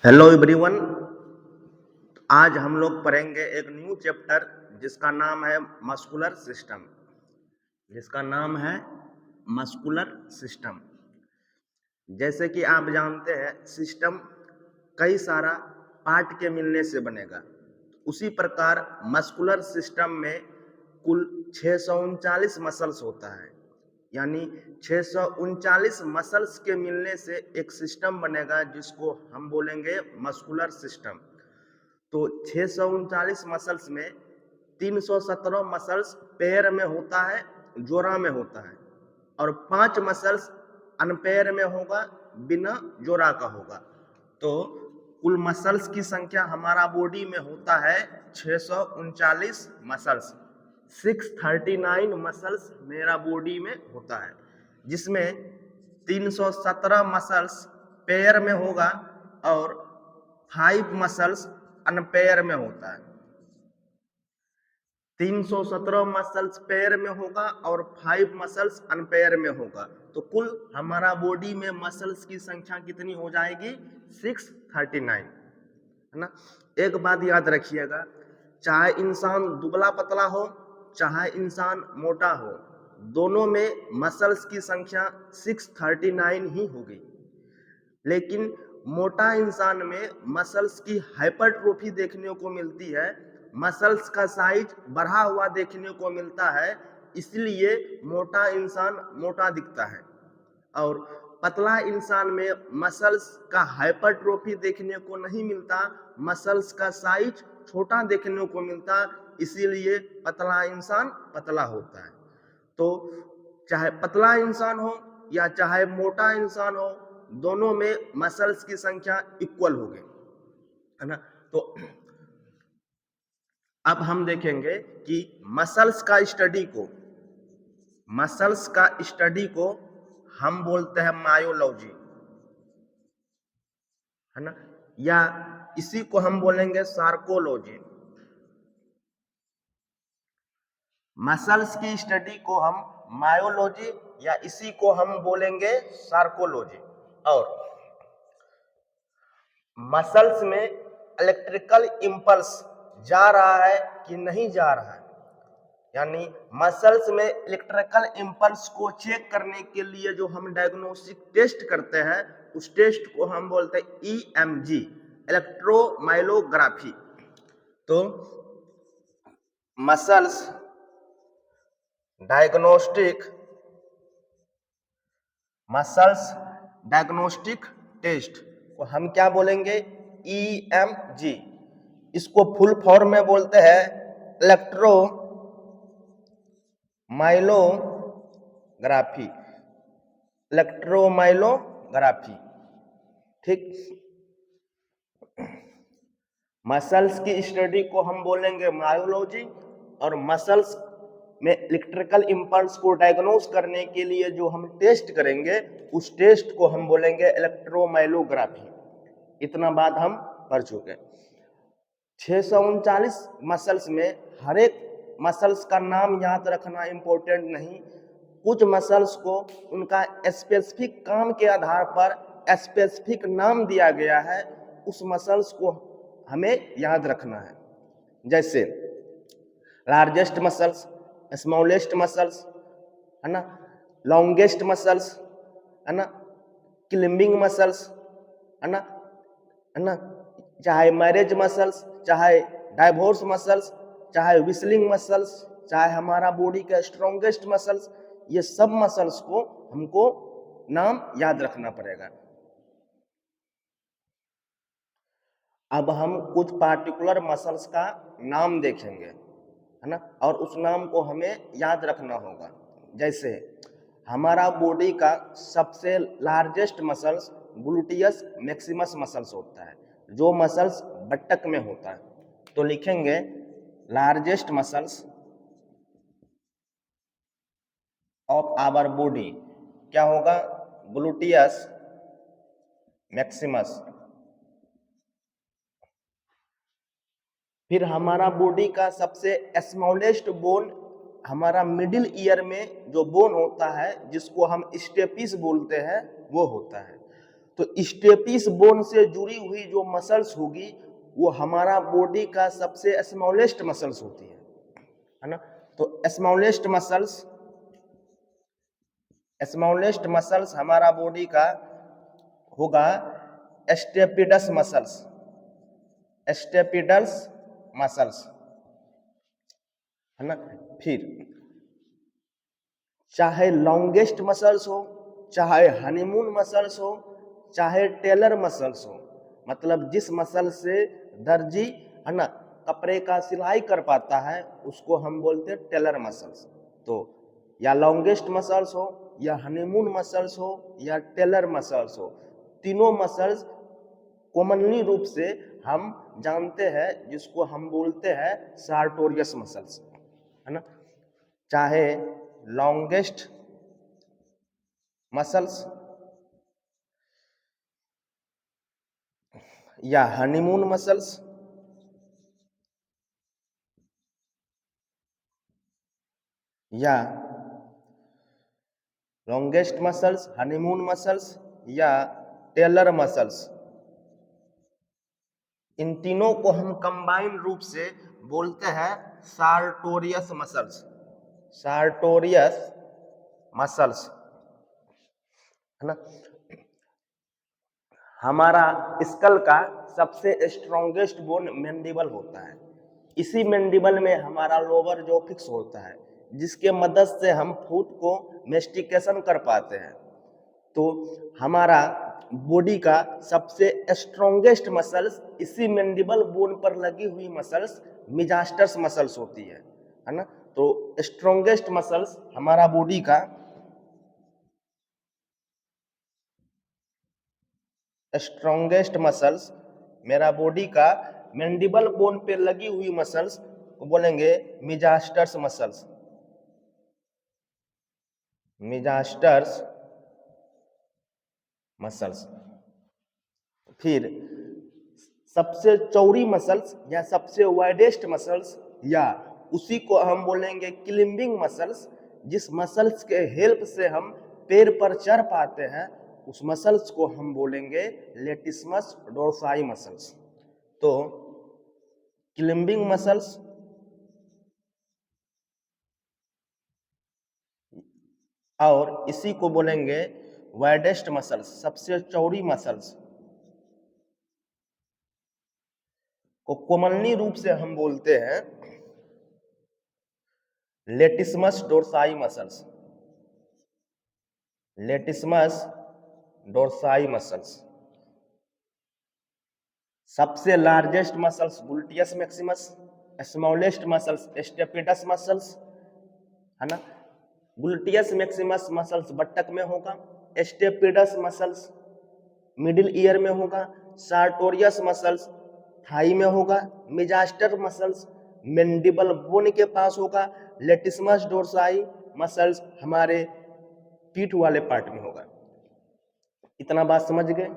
Hello everyone. आज हम लोग पढ़ेंगे एक न्यू चैप्टर जिसका नाम है मस्कुलर सिस्टम। जिसका नाम है मस्कुलर सिस्टम। जैसे कि आप जानते हैं सिस्टम कई सारा पार्ट के मिलने से बनेगा। उसी प्रकार मस्कुलर सिस्टम में कुल 639 मसल्स होता है, यानी 639 मसल्स के मिलने से एक सिस्टम बनेगा जिसको हम बोलेंगे मस्कुलर सिस्टम। तो 639 मसल्स में 317 मसल्स पेयर में होता है, जोड़ा में होता है, और 5 मसल्स अनपेयर में होगा, बिना जोड़ा का होगा। तो कुल मसल्स की संख्या हमारा बॉडी में होता है 639 मसल्स। 639 मसल्स मेरा बॉडी में होता है, जिसमें 317 मसल्स पेयर में होगा और 5 मसल्स अनपेयर में होता है। 317 मसल्स पेयर में होगा और 5 मसल्स अनपेयर में होगा। तो कुल हमारा बॉडी में मसल्स की संख्या कितनी हो जाएगी? 639, है ना। एक बात याद रखिएगा, चाहे इंसान दुबला पतला हो चाहे इंसान मोटा हो, दोनों में मसल्स की संख्या 639 ही होगी। लेकिन मोटा इंसान में मसल्स की हाइपरट्रोफी देखने को मिलती है, मसल्स का साइज बढ़ा हुआ देखने को मिलता है, इसलिए मोटा इंसान मोटा दिखता है। और पतला इंसान में मसल्स का हाइपरट्रोफी देखने को नहीं मिलता, मसल्स का साइज छोटा देखने को मिलता, इसीलिए पतला इंसान पतला होता है। तो चाहे पतला इंसान हो या चाहे मोटा इंसान हो, दोनों में मसल्स की संख्या इक्वल होगी, है ना। तो अब हम देखेंगे कि मसल्स का स्टडी को हम बोलते हैं मायोलॉजी, है ना, या इसी को हम बोलेंगे सार्कोलॉजी। मसल्स की स्टडी को हम मायोलॉजी या इसी को हम बोलेंगे सार्कोलॉजी। और मसल्स में इलेक्ट्रिकल इंपल्स जा रहा है कि नहीं जा रहा है, यानी मसल्स में इलेक्ट्रिकल इंपल्स को चेक करने के लिए जो हम डायग्नोस्टिक टेस्ट करते हैं, उस टेस्ट को हम बोलते हैं ईएमजी, इलेक्ट्रोमाइलोग्राफी। तो मसल्स डायग्नोस्टिक टेस्ट को हम क्या बोलेंगे? ईएमजी। इसको फुल फॉर्म में बोलते हैं इलेक्ट्रोमाइलोग्राफी। ठीक। मसल्स की स्टडी को हम बोलेंगे मायोलॉजी, और मसल्स में इलेक्ट्रिकल इंपल्स को डायग्नोस करने के लिए जो हम टेस्ट करेंगे, उस टेस्ट को हम बोलेंगे इलेक्ट्रोमाइलोग्राफी। इतना बात हम पढ़ चुके। 639 मसल्स में हर एक मसल्स का नाम याद रखना इम्पोर्टेंट नहीं। कुछ मसल्स को उनका स्पेसिफिक काम के आधार पर स्पेसिफिक नाम दिया गया है, उस मसल्स को हमें याद रखना है। जैसे लार्जेस्ट मसल्स, स्मॉलेस्ट मसल्स, है ना, लॉन्गेस्ट मसल्स, है ना, क्लिम्बिंग मसल्स, है ना, चाहे मैरिज मसल्स, चाहे डाइवोर्स मसल्स, चाहे विस्लिंग मसल्स, चाहे हमारा बॉडी का स्ट्रॉन्गेस्ट मसल्स, ये सब मसल्स को हमको नाम याद रखना पड़ेगा। अब हम कुछ पार्टिकुलर मसल्स का नाम देखेंगे, है ना, और उस नाम को हमें याद रखना होगा। जैसे हमारा बॉडी का सबसे largest muscles gluteus Maximus muscles होता है, जो मसल्स बट्टक में होता है। तो लिखेंगे largest muscles of our body क्या होगा? Gluteus maximus. फिर हमारा बॉडी का सबसे स्मॉलेस्ट बोन हमारा मिडिल ईयर में जो बोन होता है, जिसको हम स्टेपिस बोलते हैं, वो होता है। तो स्टेपिस बोन से जुड़ी हुई जो मसल्स होगी वो हमारा बॉडी का सबसे स्मॉलेस्ट मसल्स होती है ना। तो स्मॉलेस्ट मसल्स हमारा बॉडी का होगा स्टेपिडस मसल्स है ना। फिर चाहे लॉन्गेस्ट मसल्स हो, चाहे हनीमून मसल्स हो, चाहे टेलर मसल्स हो, मतलब जिस मसल से दर्जी है ना कपड़े का सिलाई कर पाता है उसको हम बोलते हैं टेलर मसल्स। तो या लॉन्गेस्ट मसल्स हो, या हनीमून मसल्स हो, या टेलर मसल्स हो, तीनों मसल्स कॉमनली रूप से हम जानते हैं जिसको हम बोलते हैं सार्टोरियस मसल्स है ना। चाहे लॉन्गेस्ट मसल्स या हनीमून मसल्स या लॉन्गेस्ट मसल्स, हनीमून मसल्स या टेलर मसल्स, इन तीनों को हम कंबाइंड रूप से बोलते हैं सार्टोरियस मसल्स है ना। हमारा स्कल का सबसे स्ट्रॉन्गेस्ट बोन मैंडिबल होता है। इसी मैंडिबल में हमारा लोअर जॉ फिक्स होता है जिसके मदद से हम फूड को मेस्टिकेशन कर पाते हैं। तो हमारा बॉडी का सबसे स्ट्रॉन्गेस्ट मसल्स इसी मैंडिबल बोन पर लगी हुई मसल्स मिजास्टर्स मसल्स होती है ना। तो स्ट्रॉन्गेस्ट मसल्स हमारा बॉडी का स्ट्रॉन्गेस्ट मसल्स मेरा बॉडी का मैंडिबल बोन पे लगी हुई मसल्स को बोलेंगे मिजास्टर्स मसल्स। फिर सबसे चौड़ी मसल्स या सबसे वाइडेस्ट मसल्स या उसी को हम बोलेंगे क्लिम्बिंग मसल्स, जिस मसल्स के हेल्प से हम पैर पर चढ़ पाते हैं उस मसल्स को हम बोलेंगे लेटिस्मस डोर्साई मसल्स। तो क्लिम्बिंग मसल्स और इसी को बोलेंगे वाइडेस्ट मसल्स, सबसे चौड़ी मसल्स को कॉमनली रूप से हम बोलते हैं लेटिस्मस डोर्साई मसल्स। सबसे largest muscles gluteus maximus, smallest muscles stapedius muscles है ना। ग्लूटियस मैक्सिमस मसल्स बट्टक में होगा, स्टेपिडस मसल्स मिडिल ईयर में होगा, सार्टोरियस मसल्स थाई में होगा, मिजास्टर मसल्स मैंडिबल बोन के पास होगा, लेटिस्मस डोर्साई मसल्स हमारे पीठ वाले पार्ट में होगा। इतना बात समझ गए।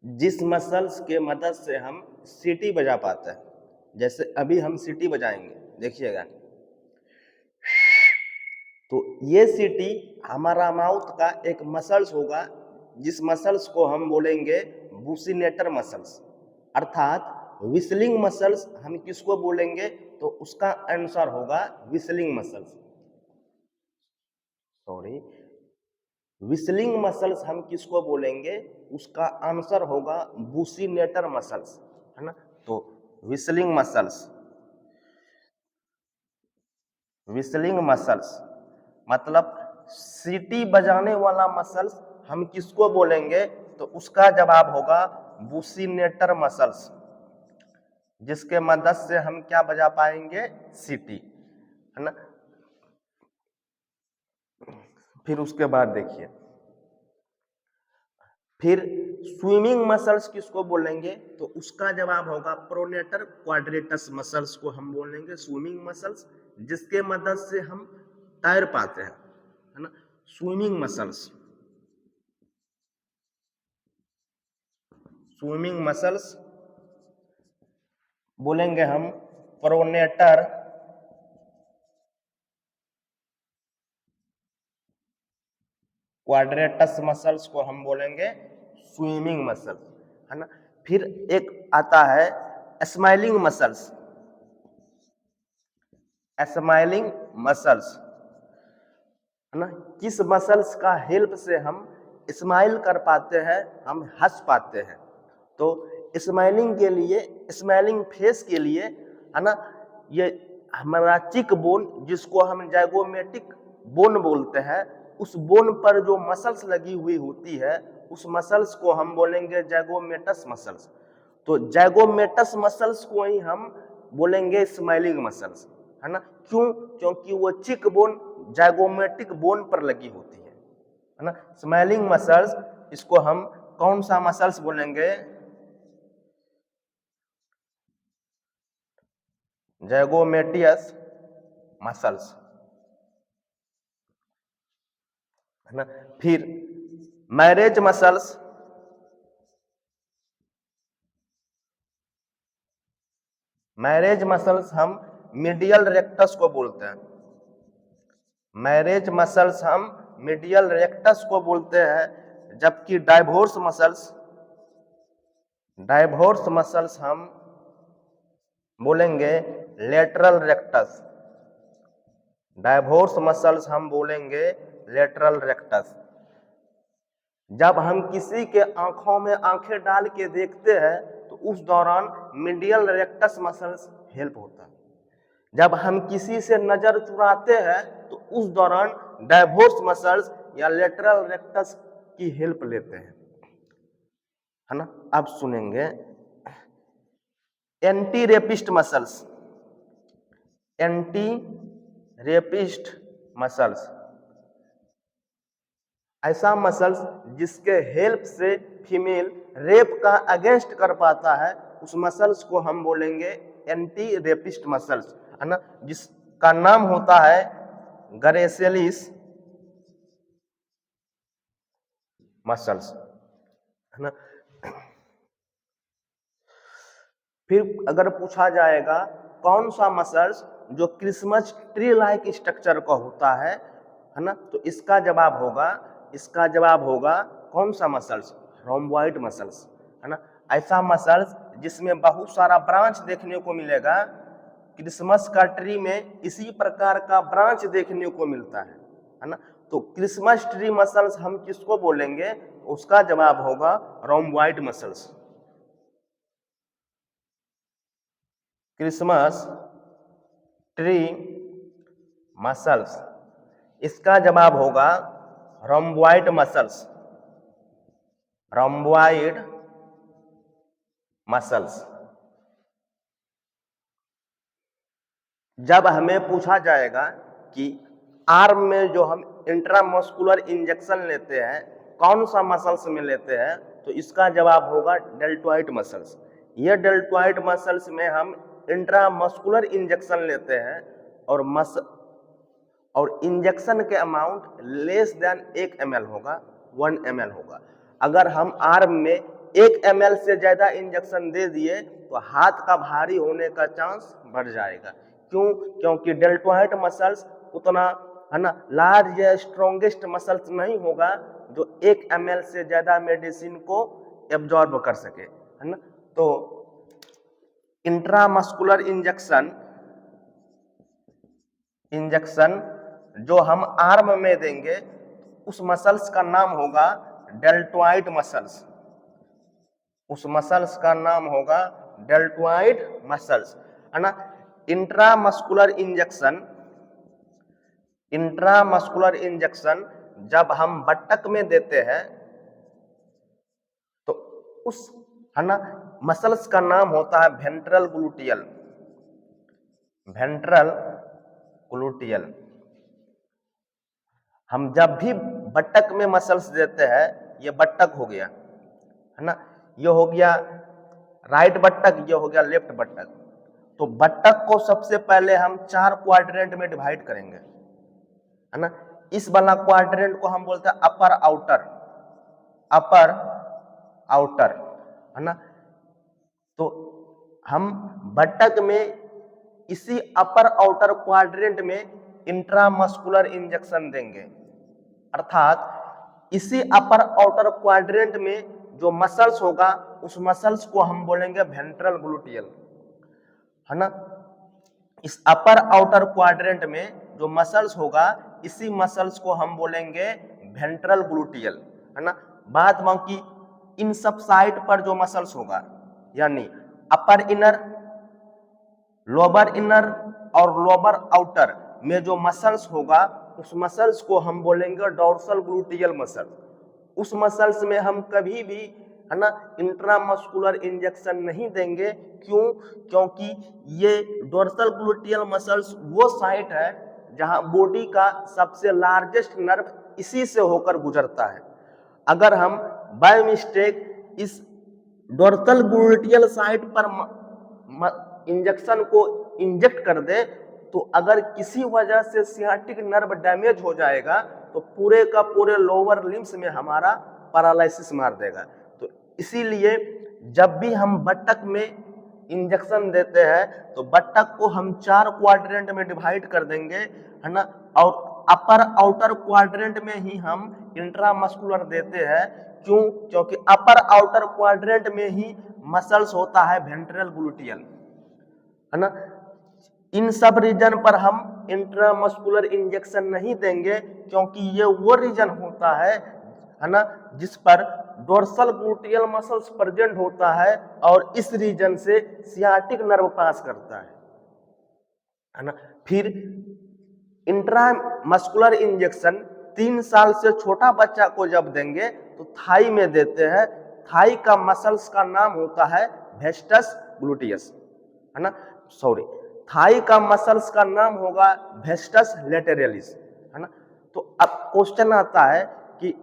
जिस मसल्स के मदद से हम सीटी बजा पाते हैं, जैसे अभी हम सीटी बजाएंगे देखिएगा, तो ये सीटी हमारा माउथ का एक मसल्स होगा जिस मसल्स को हम बोलेंगे बुसिनेटर मसल्स, अर्थात विस्लिंग मसल्स हम किसको बोलेंगे तो उसका आंसर होगा विस्लिंग मसल्स। विस्लिंग मसल्स हम किसको बोलेंगे उसका आंसर होगा बुसिनेटर मसल्स है ना। तो विस्लिंग मसल्स मतलब सीटी बजाने वाला मसल्स हम किसको बोलेंगे तो उसका जवाब होगा बुसिनेटर मसल्स, जिसके मदद से हम क्या बजा पाएंगे सीटी है ना। फिर उसके बाद देखिए, फिर स्विमिंग मसल्स किसको बोलेंगे तो उसका जवाब होगा प्रोनेटर क्वाड्रेटस मसल्स को हम बोलेंगे स्विमिंग मसल्स, जिसके मदद से हम तैर पाते हैं है ना। स्विमिंग मसल्स बोलेंगे हम प्रोनेटर क्वाड्रेटस मसल्स को हम बोलेंगे स्विमिंग मसल्स, है ना। फिर एक आता है स्माइलिंग मसल्स, स्माइलिंग मसल्स, है ना। किस मसल्स का हेल्प से हम स्माइल कर पाते हैं, हम हंस पाते हैं। तो स्माइलिंग के लिए, स्माइलिंग फेस के लिए, है ना, ये हमारा चिक बोन, जिसको हम जाइगोमेटिक बोन बोलते हैं, उस बोन पर जो मसल्स लगी हुई होती है, उस मसल्स को हम बोलेंगे जाइगोमेटस मसल्स। तो जाइगोमेटस मसल्स को ही हम बोलेंगे स्माइलिंग मसल्स, है ना। क्यों? क्योंकि वो चिक बोन जाइगोमेटिक बोन पर लगी होती है ना। स्माइलिंग मसल्स, इसको हम कौन सा मसल्स बोलेंगे? जाइगोमेटियस मसल्स, है ना। फिर मैरेज मसल्स, मैरेज मसल्स हम मीडियल रेक्टस को बोलते हैं। मैरेज मसल्स हम मीडियल रेक्टस को बोलते हैं, जबकि डाइवोर्स मसल्स, डाइवोर्स मसल्स हम बोलेंगे लेटरल रेक्टस। डाइवोर्स मसल्स हम बोलेंगे लेटरल रेक्टस। जब हम किसी के आंखों में आंखें डाल के देखते हैं तो उस दौरान मीडियल रेक्टस मसल्स हेल्प होता है। जब हम किसी से नजर चुराते हैं तो उस दौरान डाइवोर्स मसल्स या लेटरल रेक्टस की हेल्प लेते हैं, है ना। अब सुनेंगे anti rapist muscles, anti rapist muscles, ऐसा मसल्स जिसके हेल्प से फीमेल रेप का अगेंस्ट कर पाता है, उस मसल्स को हम बोलेंगे एंटी रेपिस्ट मसल्स, है ना, जिसका नाम होता है ग्रेसिलिस मसल्स, है ना। फिर अगर पूछा जाएगा कौन सा मसल्स जो क्रिसमस ट्री लाइक स्ट्रक्चर का होता है ना, तो इसका जवाब होगा, इसका जवाब होगा कौन सा मसल्स? रोम्बॉइड मसल्स, है ना। ऐसा मसल्स जिसमें बहुत सारा ब्रांच देखने को मिलेगा, क्रिसमस का ट्री में इसी प्रकार का ब्रांच देखने को मिलता है ना। तो क्रिसमस ट्री मसल्स हम किसको बोलेंगे? उसका जवाब होगा rhomboid muscles. Christmas tree muscles, इसका जवाब होगा रोम्बॉइड मसल्स, रोम्बॉइड मसल्स। जब हमें पूछा जाएगा कि आर्म में जो हम इंट्रामस्कुलर इंजेक्शन लेते हैं कौन सा मसल्स में लेते हैं, तो इसका जवाब होगा डेल्टॉइड मसल्स। ये डेल्टॉइड मसल्स में हम इंट्रामस्कुलर इंजेक्शन लेते हैं और इंजेक्शन के अमाउंट लेस देन 1 ml होगा, 1 ml होगा। अगर हम आर्म में 1 ml से ज्यादा इंजेक्शन दे दिए तो हाथ का भारी होने का चांस बढ़ जाएगा। क्यों? क्योंकि डेल्टॉइड मसल्स उतना, है ना, लार्ज या स्ट्रॉन्गेस्ट मसल्स नहीं होगा जो 1 ml से ज्यादा मेडिसिन को एब्जॉर्ब कर सके, है ना। तो इंट्रामस्कुलर इंजेक्शन जो हम आर्म में देंगे उस मसल्स का नाम होगा डेल्टॉइड मसल्स, उस मसल्स का नाम होगा डेल्टॉइड मसल्स, है ना। इंट्रामस्कुलर इंजेक्शन जब हम बट्टक में देते हैं तो उस, है ना, मसल्स का नाम होता है वेंट्रल ग्लूटियल, वेंट्रल ग्लूटियल। हम जब भी बट्टक में मसल्स देते हैं, ये बट्टक हो गया, है ना, ये हो गया राइट बट्टक, ये हो गया लेफ्ट बट्टक। तो बट्टक को सबसे पहले हम 4 क्वाड्रेंट में डिवाइड करेंगे, है ना। इस वाला क्वाड्रेंट को हम बोलते हैं अपर आउटर, अपर आउटर, है ना। तो हम बट्टक में इसी अपर आउटर क्वाड्रेंट में इंट्रामस्कुलर इंजेक्शन देंगे, अर्थात इसी अपर आउटर क्वाड्रेंट में जो मसल्स होगा उस मसल्स को हम बोलेंगे वेंट्रल ग्लूटियल, है ना। इस अपर आउटर क्वाड्रेंट में जो मसल्स होगा इसी मसल्स को हम बोलेंगे वेंट्रल ग्लूटियल, है ना। बात बाकी इन सब साइड पर जो मसल्स होगा यानी अपर इनर, लोअर इनर और लोअर आउटर में जो मसल्स होगा उस मसल्स को हम बोलेंगे डोर्सल ग्लूटियल मसल। उस मसल्स में हम कभी भी, है ना, इंट्रामस्कुलर इंजेक्शन नहीं देंगे। क्यों? क्योंकि ये डोर्सल ग्लूटियल मसल्स वो साइट है जहां बॉडी का सबसे लार्जेस्ट नर्व इसी से होकर गुजरता है। अगर हम बाय मिस्टेक इस डोर्सल ग्लूटियल साइट पर इंजेक्शन को इंजेक्ट कर दे तो अगर किसी वजह से सियाटिक नर्व डैमेज हो जाएगा तो पूरे का पूरे लोअर लिम्स में हमारा पैरालिसिस मार देगा। तो इसीलिए जब भी हम बटक में इंजेक्शन देते हैं तो बटक को हम 4 क्वाड्रेंट में डिवाइड कर देंगे, है ना, और अपर आउटर क्वाड्रेंट में ही हम इंट्रामस्कुलर देते हैं। क्यों? क्योंकि अपर आउटर क्वाड्रेंट में ही मसल्स होता है वेंट्रल ग्लूटियल, है ना। इन सब रीजन पर हम इंट्रामस्कुलर इंजेक्शन नहीं देंगे क्योंकि ये वो रीजन होता है ना, जिस पर डोर्सल ग्लूटियल मसल्स प्रेजेंट होता है और इस रीजन से सियाटिक नर्व पास करता है ना। फिर इंट्रामस्कुलर इंजेक्शन 3 साल से छोटा बच्चा को जब देंगे तो थाई में देते हैं। थाई का मसल्स का नाम होता है वेस्टस ग्लूटियस, है ना, सॉरी, थाई का मसल्स का नाम होगा वेस्टस लेटेरलिस, है ना। तो अब क्वेश्चन आता है कि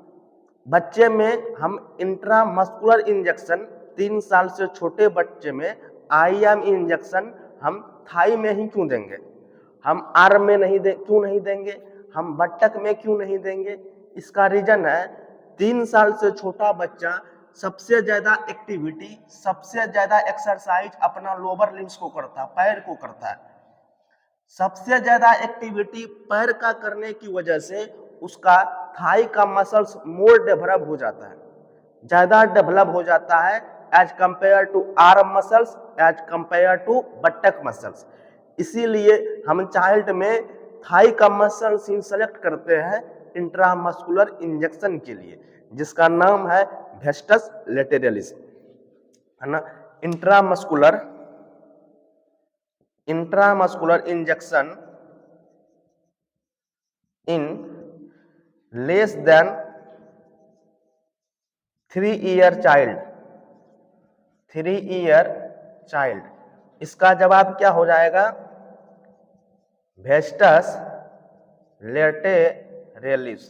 बच्चे में हम इंट्रामस्कुलर इंजेक्शन 3 साल से छोटे बच्चे में आईएम इंजेक्शन हम थाई में ही क्यों देंगे, हम आर्म में क्यों नहीं देंगे, हम बटक में क्यों नहीं देंगे? इसका रीजन है 3 साल से छोटा बच्चा सबसे ज्यादा एक्टिविटी, सबसे ज्यादा एक्सरसाइज अपना लोअर लिम्स को करता है, पैर को करता है। सबसे ज्यादा एक्टिविटी पैर का करने की वजह से उसका थाई का मसल्स मोर डेवलप हो जाता है, ज्यादा डेवलप हो जाता है as compare to arm muscles, as compare to buttock muscles. इसीलिए हम चाइल्ड में थाई का मसल्स सेलेक्ट करते हैं इंट्रामस्कुलर इंजेक्शन के लिए, जिसका नाम है वेस्टस लेटेरलिस, है ना। Intramuscular injection in less than 3 year child, इसका जवाब क्या हो जाएगा? वेस्टस लेटेरलिस,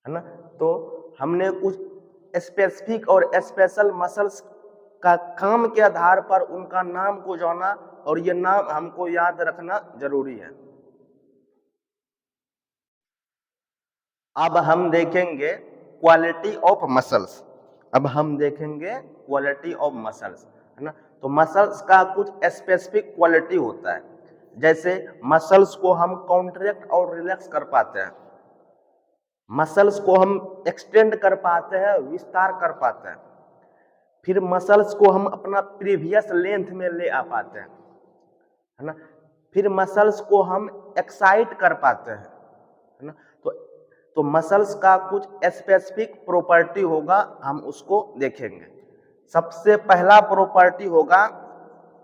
है ना। तो हमने कुछ स्पेसिफिक और स्पेशल मसल्स का काम के आधार पर उनका नाम को जाना और ये नाम हमको याद रखना जरूरी है। अब हम देखेंगे क्वालिटी ऑफ मसल्स। है ना। तो मसल्स का कुछ स्पेसिफिक क्वालिटी होता है, जैसे मसल्स को हम कॉन्ट्रैक्ट और रिलैक्स कर पाते हैं, मसल्स को हम एक्सटेंड कर पाते हैं, विस्तार कर पाते हैं, फिर मसल्स को हम अपना प्रीवियस लेंथ में ले आ पाते हैं, है ना, फिर मसल्स को हम एक्साइट कर पाते हैं, है ना। तो मसल्स का कुछ स्पेसिफिक प्रॉपर्टी होगा, हम उसको देखेंगे। सबसे पहला प्रॉपर्टी होगा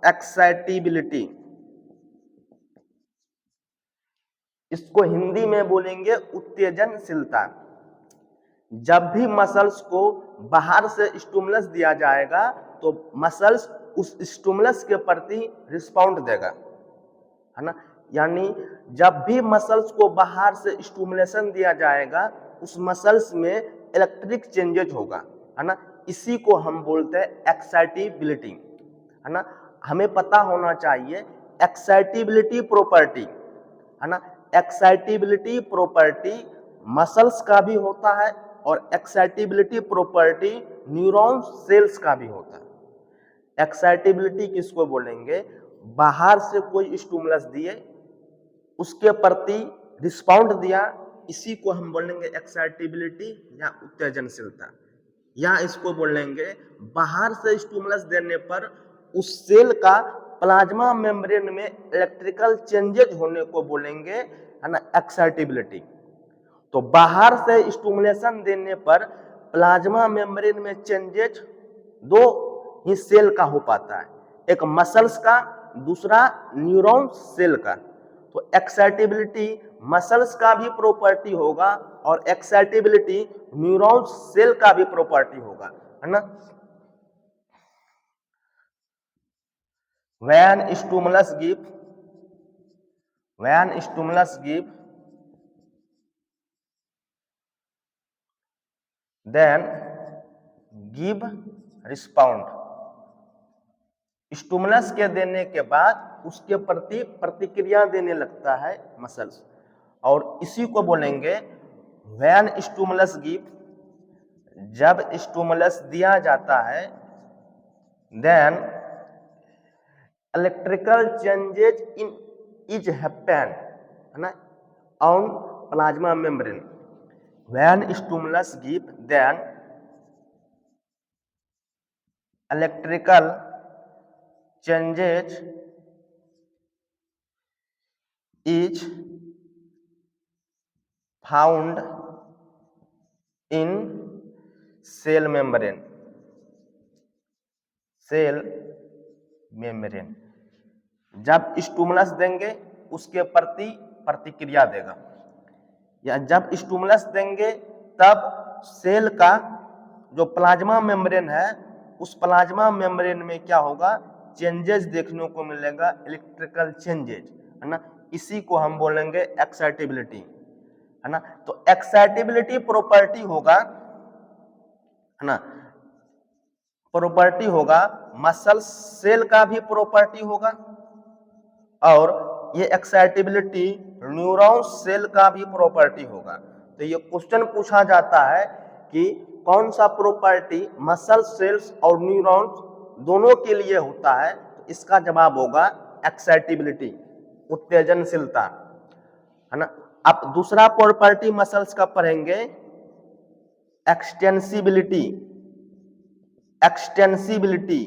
एक्साइटिबिलिटी। इसको हिंदी में बोलेंगे उत्तेजनशीलता। जब भी मसल्स को बाहर से स्टिमुलस दिया जाएगा तो मसल्स उस स्टिमुलस के प्रति रिस्पॉन्ड देगा, है ना। यानी जब भी मसल्स को बाहर से स्टिमुलेशन दिया जाएगा उस मसल्स में इलेक्ट्रिक चेंजेज होगा, है ना। इसी को हम बोलते हैं एक्साइटिबिलिटी, है ना। हमें पता होना चाहिए एक्साइटिबिलिटी प्रॉपर्टी, है ना। एक्साइटिबिलिटी प्रॉपर्टी मसल्स का भी होता है और एक्साइटिबिलिटी प्रॉपर्टी न्यूरॉन सेल्स का भी होता है। एक्साइटिबिलिटी किसको बोलेंगे? बाहर से कोई स्टिमुलस दिए, उसके प्रति रिस्पॉन्ड दिया, इसी को हम बोलेंगे एक्साइटेबिलिटी या उत्तेजनशीलता, या इसको बोलेंगे बाहर से स्टिमुलस देने पर उस सेल का प्लाज्मा मेम्ब्रेन में इलेक्ट्रिकल चेंजेज होने को बोलेंगे, है ना, एक्साइटेबिलिटी। तो बाहर से स्टिमुलेशन देने पर प्लाज्मा मेम्ब्रेन में चेंजेज दो ही सेल का हो पाता है, एक मसल्स का, दूसरा न्यूरॉन सेल का। तो एक्साइटेबिलिटी मसल्स का भी प्रॉपर्टी होगा और एक्साइटेबिलिटी न्यूरॉन सेल का भी प्रॉपर्टी होगा, है ना। when stimulus give then give respond, stimulus के देने के बाद उसके प्रति प्रतिक्रिया देने लगता है मसल्स, और इसी को बोलेंगे व्हेन स्टिमुलस गिव, जब स्टिमुलस दिया जाता है, then electrical changes in is happen, है ना, on plasma membrane. When stimulus give then electrical changes is found in cell membrane, जब स्टिमुलस देंगे उसके प्रति प्रतिक्रिया देगा, या जब स्टिमुलस देंगे तब सेल का जो प्लाज्मा मेम्ब्रेन है उस प्लाज्मा मेम्ब्रेन में क्या होगा, चेंजेस देखने को मिलेगा, इलेक्ट्रिकल चेंजेस, है ना। इसी को हम बोलेंगे एक्साइटेबिलिटी, है ना। तो एक्साइटेबिलिटी प्रॉपर्टी होगा, है ना, प्रॉपर्टी होगा मसल सेल का भी प्रॉपर्टी होगा, और ये एक्साइटेबिलिटी न्यूरॉन सेल का भी प्रॉपर्टी होगा। तो ये क्वेश्चन पूछा जाता है कि कौन सा प्रॉपर्टी मसल सेल्स और न्यूरॉन्स दोनों के लिए होता है, तो इसका जवाब होगा एक्साइटेबिलिटी, उत्तेजनशीलता, है ना। अब दूसरा प्रॉपर्टी मसल्स का पढ़ेंगे एक्सटेंसिबिलिटी। एक्सटेंसिबिलिटी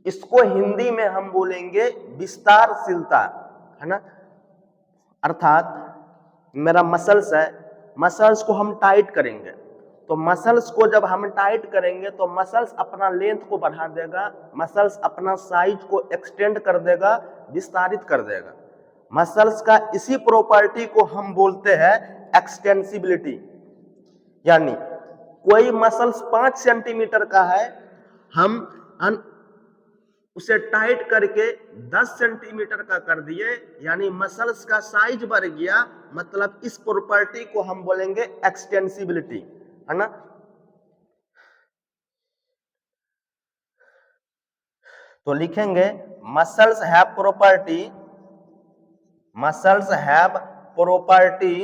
इसको हिंदी में हम बोलेंगे विस्तारशीलता, है ना। अर्थात मेरा मसल्स है, मसल्स को हम टाइट करेंगे, तो मसल्स को जब हम टाइट करेंगे तो मसल्स अपना लेंथ को बढ़ा देगा, मसल्स अपना साइज को एक्सटेंड कर देगा, विस्तारित कर देगा। मसल्स का इसी प्रॉपर्टी को हम बोलते हैं एक्सटेंसिबिलिटी। यानी कोई मसल्स 5 सेंटीमीटर का है, हम उसे टाइट करके 10 सेंटीमीटर का कर दिए, यानी मसल्स का साइज बढ़ गया, मतलब इस प्रॉपर्टी को हम बोलेंगे एक्सटेंसिबिलिटी, है ना। तो लिखेंगे muscles have property, muscles have property,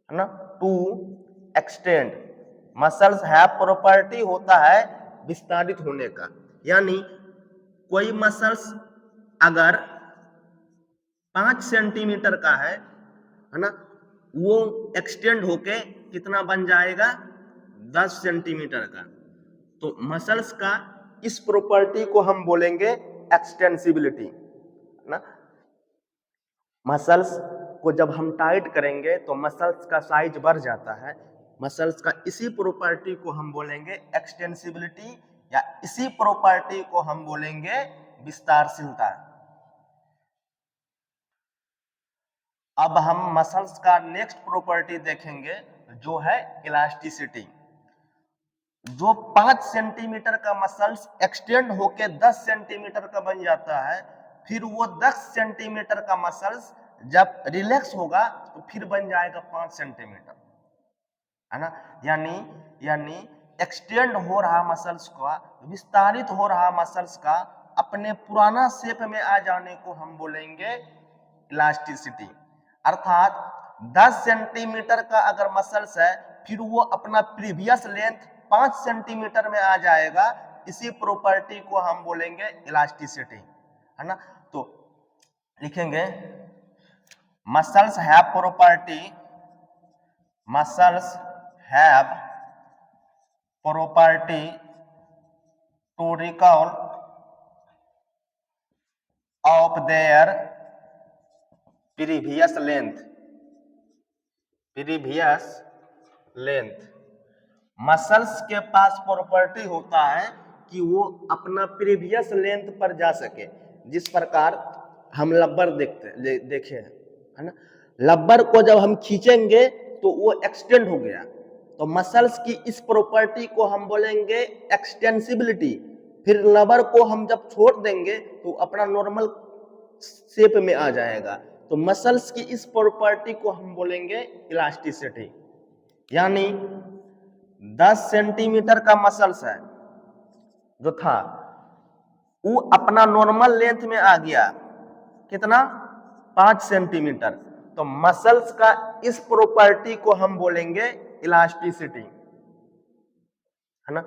है ना, to extend. Muscles have property होता है विस्तारित होने का, यानी कोई मसल्स अगर 5 सेंटीमीटर का है ना, वो एक्सटेंड होके कितना बन जाएगा, 10 सेंटीमीटर का। तो मसल्स का इस प्रॉपर्टी को हम बोलेंगे एक्सटेंसिबिलिटी, है ना। मसल्स को जब हम टाइट करेंगे तो मसल्स का साइज बढ़ जाता है, मसल्स का इसी प्रॉपर्टी को हम बोलेंगे एक्सटेंसिबिलिटी, या इसी प्रॉपर्टी को हम बोलेंगे विस्तारशीलता। अब हम मसल्स का नेक्स्ट प्रॉपर्टी देखेंगे जो है इलास्टिसिटी। जो 5 सेंटीमीटर का मसल्स एक्सटेंड होके 10 सेंटीमीटर का बन जाता है, फिर वो 10 सेंटीमीटर का मसल्स जब रिलैक्स होगा तो फिर बन जाएगा 5 सेंटीमीटर, है ना। यानी एक्सटेंड हो रहा मसल्स का, विस्तारित हो रहा मसल्स का अपने पुराना शेप में आ जाने को हम बोलेंगे इलास्टिसिटी। अर्थात 10 सेंटीमीटर का अगर मसल्स है, फिर वो अपना प्रीवियस लेंथ 5 सेंटीमीटर में आ जाएगा, इसी प्रॉपर्टी को हम बोलेंगे इलास्टिसिटी, है ना। तो लिखेंगे muscles have property muscles have property to recall of their previous length. Muscles के पास प्रॉपर्टी होता है कि वो अपना प्रीवियस लेंथ पर जा सके। जिस प्रकार हम लब्बर देखे हैं, है ना, लब्बर को जब हम खींचेंगे तो वो एक्सटेंड हो गया, तो मसल्स की इस प्रॉपर्टी को हम बोलेंगे एक्सटेंसिबिलिटी। फिर लबर को हम जब छोड़ देंगे तो अपना नॉर्मल शेप में आ जाएगा, तो मसल्स की इस प्रॉपर्टी को हम बोलेंगे इलास्टिसिटी। यानी 10 सेंटीमीटर का मसल्स है जो था, वो अपना नॉर्मल लेंथ में आ गया, कितना, 5 सेंटीमीटर, तो मसल्स का इस प्रॉपर्टी को हम बोलेंगे इलास्टिसिटी, है ना।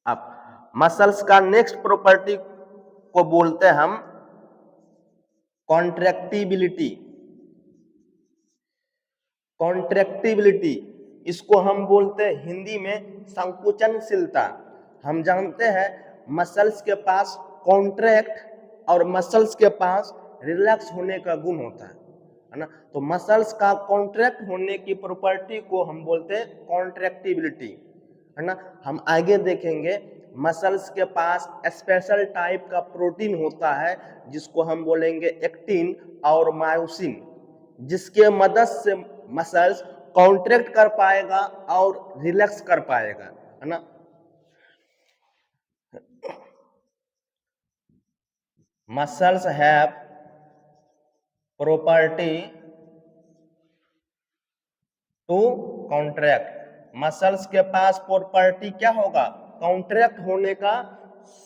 अब मसल्स का नेक्स्ट प्रॉपर्टी को बोलते हैं हम कॉन्ट्रैक्टिबिलिटी। कॉन्ट्रैक्टिबिलिटी इसको हम बोलते हैं हिंदी में संकुचनशीलता। हम जानते हैं मसल्स के पास कॉन्ट्रैक्ट और मसल्स के पास रिलैक्स होने का गुण होता है ना। तो मसल्स का कॉन्ट्रैक्ट होने की प्रॉपर्टी को हम बोलते हैं कॉन्ट्रैक्टिबिलिटी, है ना। हम आगे देखेंगे मसल्स के पास स्पेशल टाइप का प्रोटीन होता है जिसको हम बोलेंगे एक्टिन और मायोसिन, जिसके मदद से मसल्स कॉन्ट्रैक्ट कर पाएगा और रिलैक्स कर पाएगा, है ना। Muscles have property to contract. Muscles के पास प्रॉपर्टी क्या होगा, कॉन्ट्रैक्ट होने का,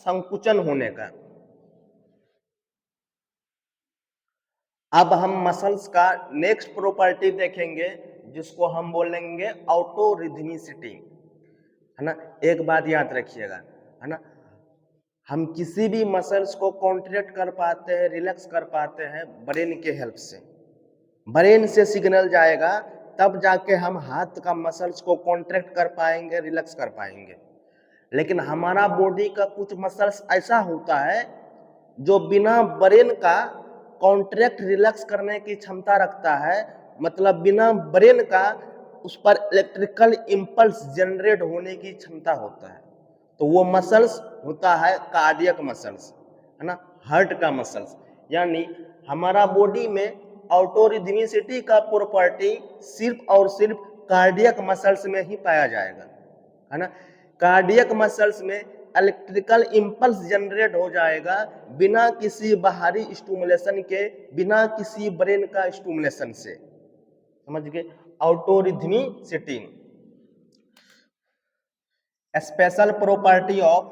संकुचन होने का। अब हम मसल्स का नेक्स्ट प्रॉपर्टी देखेंगे जिसको हम बोलेंगे ऑटोरिथमिसिटी, है ना। एक बात याद रखिएगा, है ना, हम किसी भी मसल्स को कॉन्ट्रैक्ट कर पाते हैं, रिलैक्स कर पाते हैं ब्रेन के हेल्प से। ब्रेन से सिग्नल जाएगा तब जाके हम हाथ का मसल्स को कॉन्ट्रैक्ट कर पाएंगे, रिलैक्स कर पाएंगे। लेकिन हमारा बॉडी का कुछ मसल्स ऐसा होता है जो बिना ब्रेन का कॉन्ट्रैक्ट रिलैक्स करने की क्षमता रखता है, मतलब बिना ब्रेन का उस पर इलेक्ट्रिकल इंपल्स जनरेट होने की क्षमता होता है। तो वो मसल्स होता है कार्डियक मसल्स, है ना, हार्ट का मसल्स। यानी हमारा बॉडी में ऑटोरिथमिसिटी का प्रॉपर्टी सिर्फ और सिर्फ कार्डियक मसल्स में ही पाया जाएगा, है ना। कार्डियक मसल्स में इलेक्ट्रिकल इंपल्स जनरेट हो जाएगा बिना किसी बाहरी स्टिमुलेशन के, बिना किसी ब्रेन का स्टिमुलेशन से, समझ गए। Autorhythmicity special property of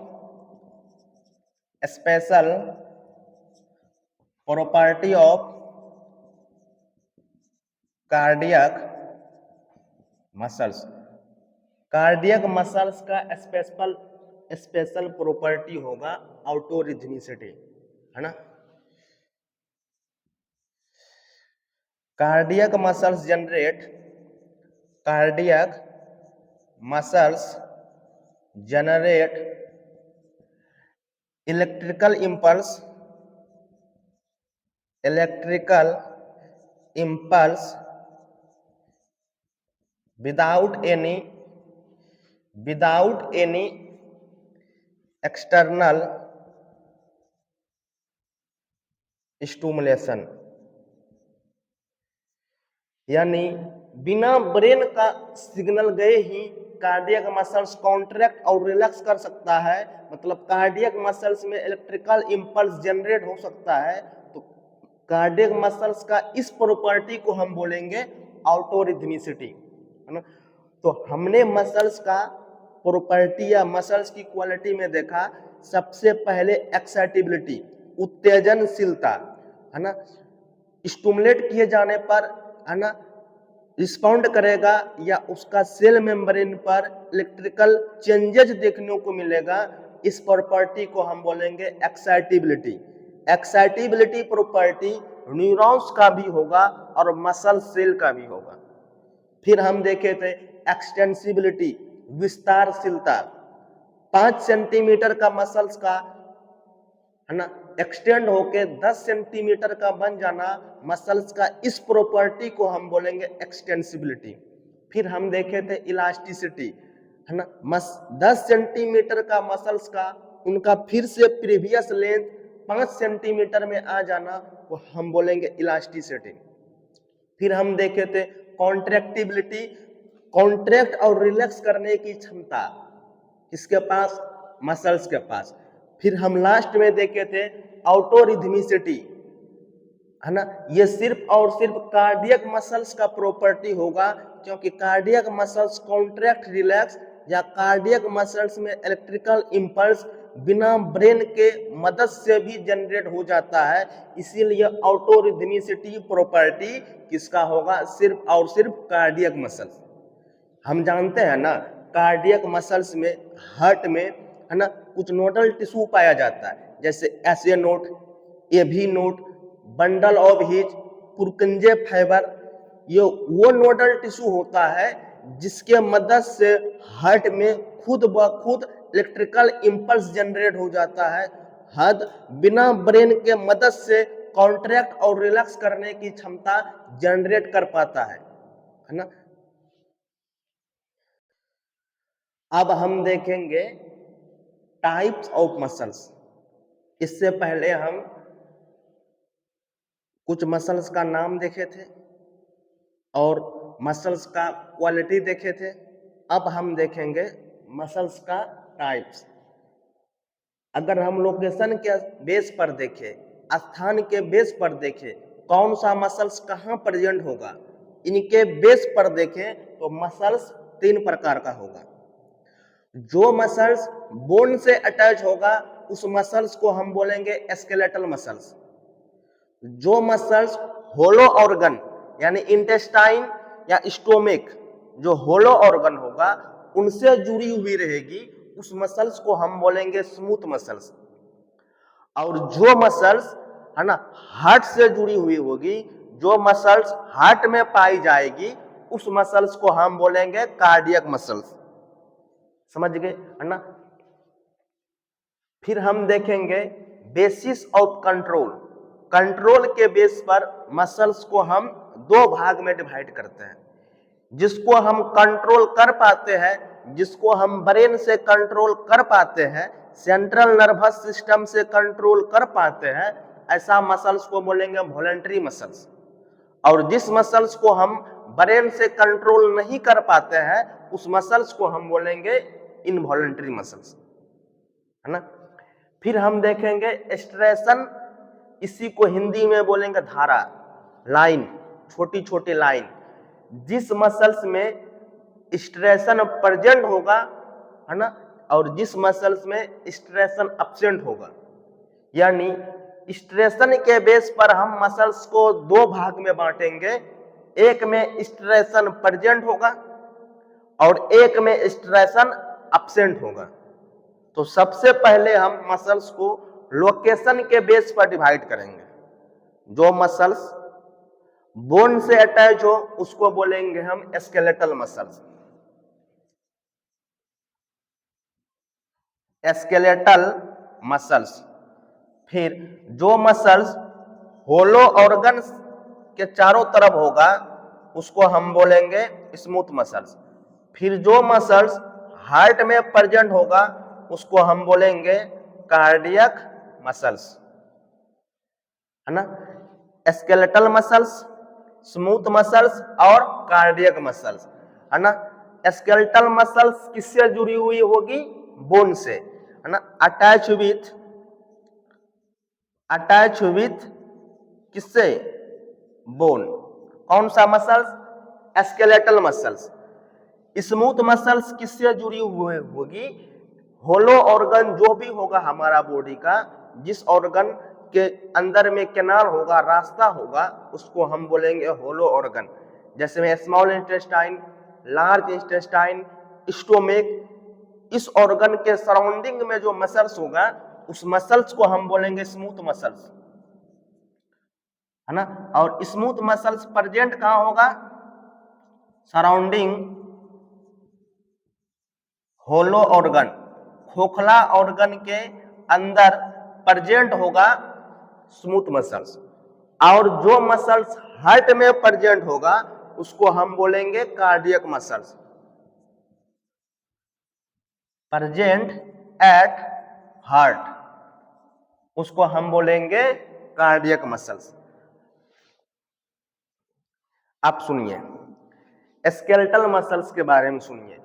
cardiac muscles. Cardiac muscles का स्पेशल प्रॉपर्टी होगा ऑटोरिथमिसिटी, है ना। Cardiac muscles generate electrical impulse without any external stimulation। यानी बिना ब्रेन का सिग्नल गए ही कार्डियक मसल्स कॉन्ट्रैक्ट और रिलैक्स कर सकता है, मतलब कार्डियक मसल्स में इलेक्ट्रिकल इंपल्स जनरेट हो सकता है। तो कार्डियक मसल्स का इस प्रॉपर्टी को हम बोलेंगे ऑटोरिथमिसिटी, है ना। तो हमने मसल्स का प्रॉपर्टी या मसल्स की क्वालिटी में देखा, सबसे पहले एक्साइटेबिलिटी, उत्तेजनशीलता, है ना, स्टिमुलेट किए जाने पर, है ना, रिस्पॉन्ड करेगा या उसका सेल मेम्ब्रेन पर इलेक्ट्रिकल चेंजेस देखने को मिलेगा। इस प्रॉपर्टी को हम बोलेंगे एक्साइटेबिलिटी। प्रॉपर्टी न्यूरॉन्स का भी होगा और मसल सेल का भी होगा। फिर हम देखे थे एक्सटेंसिबिलिटी, विस्तारशीलता। 5 सेंटीमीटर का मसल्स का है ना एक्सटेंड होके 10 सेंटीमीटर का बन जाना, मसल्स का इस प्रॉपर्टी को हम बोलेंगे एक्सटेंसिबिलिटी। फिर हम देखे थे इलास्टिसिटी, है ना 10 सेंटीमीटर का मसल्स का उनका फिर से प्रीवियस लेंथ 5 सेंटीमीटर में आ जाना, वो हम बोलेंगे इलास्टिसिटी। फिर हम देखे थे कॉन्ट्रैक्टिबिलिटी, कॉन्ट्रैक्ट और रिलैक्स करने की क्षमता किसके पास, मसल्स के पास। फिर हम लास्ट में देखे थे ऑटोरिथमिसिटी, है ना, ये सिर्फ और सिर्फ कार्डियक मसल्स का प्रॉपर्टी होगा, क्योंकि कार्डियक मसल्स कॉन्ट्रैक्ट रिलैक्स या कार्डियक मसल्स में इलेक्ट्रिकल इंपल्स बिना ब्रेन के मदद से भी जनरेट हो जाता है। इसीलिए ऑटोरिथमिसिटी प्रॉपर्टी किसका होगा, सिर्फ और सिर्फ कार्डियक मसल्स। हम जानते हैं ना कार्डियक मसल्स में, हार्ट में, है ना, कुछ नोडल टिश्यू पाया जाता है, जैसे SA node, AV node, bundle of His, Purkinje fibre. ये वो नोडल टिश्यू होता है जिसके मदद से हार्ट में खुद ब खुद इलेक्ट्रिकल इंपल्स जनरेट हो जाता है। हार्ट बिना ब्रेन के मदद से कॉन्ट्रैक्ट और रिलैक्स करने की क्षमता जनरेट कर पाता है ना। अब हम देखेंगे टाइप्स ऑफ मसल्स। इससे पहले हम कुछ मसल्स का नाम देखे थे और मसल्स का क्वालिटी देखे थे। अब हम देखेंगे मसल्स का टाइप्स। अगर हम लोकेशन के बेस पर देखें, स्थान के बेस पर देखें, कौन सा मसल्स कहाँ प्रेजेंट होगा, इनके बेस पर देखें तो मसल्स 3 प्रकार का होगा। जो मसल्स बोन से अटैच होगा उस मसल्स को हम बोलेंगे स्केलेटल मसल्स। जो मसल्स होलो ऑर्गन यानी इंटेस्टाइन या स्टोमिक, जो होलो ऑर्गन होगा उनसे जुड़ी हुई रहेगी, उस मसल्स को हम बोलेंगे स्मूथ मसल्स। और जो मसल्स है ना हार्ट से जुड़ी हुई होगी, जो मसल्स हार्ट में पाई जाएगी, उस मसल्स को हम बोलेंगे कार्डियक मसल्स। समझ गए, है ना। फिर हम देखेंगे बेसिस ऑफ कंट्रोल। कंट्रोल के बेस पर मसल्स को हम 2 भाग में डिवाइड करते हैं। जिसको हम कंट्रोल कर पाते हैं, जिसको हम ब्रेन से कंट्रोल कर पाते हैं, सेंट्रल नर्वस सिस्टम से कंट्रोल कर पाते हैं, ऐसा मसल्स को बोलेंगे वॉलंटरी मसल्स। और जिस मसल्स को हम ब्रेन से कंट्रोल नहीं कर पाते हैं, उस मसल्स को हम बोलेंगे इनवॉलंटरी मसल्स, है ना। फिर हम देखेंगे स्ट्रेशन, इसी को हिंदी में बोलेंगे धारा, लाइन, छोटी छोटी लाइन। जिस मसल्स में स्ट्रेशन प्रेजेंट होगा, है ना, और जिस मसल्स में स्ट्रेशन एब्सेंट होगा, यानी स्ट्रेशन के बेस पर हम मसल्स को 2 भाग में बांटेंगे। एक में स्ट्रेशन प्रेजेंट होगा और एक में स्ट्रेशन एब्सेंट होगा। तो सबसे पहले हम मसल्स को लोकेशन के बेस पर डिवाइड करेंगे। जो मसल्स बोन से अटैच हो उसको बोलेंगे हम स्केलेटल मसल्स, स्केलेटल मसल्स। फिर जो मसल्स होलो ऑर्गन के चारों तरफ होगा उसको हम बोलेंगे स्मूथ मसल्स। फिर जो मसल्स हार्ट में प्रेजेंट होगा उसको हम बोलेंगे कार्डियक मसल्स, है ना। स्केलेटल मसल्स, स्मूथ मसल्स और कार्डियक मसल्स, है ना। स्केलेटल मसल्स किससे जुड़ी हुई होगी, बोन से, है ना। अटैच विथ किससे, बोन। कौन सा muscles, skeletal muscles. Smooth muscles किससे जुड़ी हुई होगी, होलो ऑर्गन जो भी होगा हमारा बॉडी का, जिस ऑर्गन के अंदर में कैनाल होगा, रास्ता होगा, उसको हम बोलेंगे होलो ऑर्गन। जैसे में small intestine, large intestine, stomach. इस ऑर्गन के सराउंडिंग में जो मसल्स होगा उस मसल्स को हम बोलेंगे स्मूथ मसल्स, है ना। और स्मूथ मसल्स प्रेजेंट कहाँ होगा, सराउंडिंग होलो ऑर्गन, खोखला ऑर्गन के अंदर प्रेजेंट होगा स्मूथ मसल्स, और जो मसल्स हार्ट में प्रेजेंट होगा उसको हम बोलेंगे cardiac muscles, present at heart, उसको हम बोलेंगे कार्डियक मसल्स। आप सुनिए स्केलेटल मसल्स के बारे में सुनिए।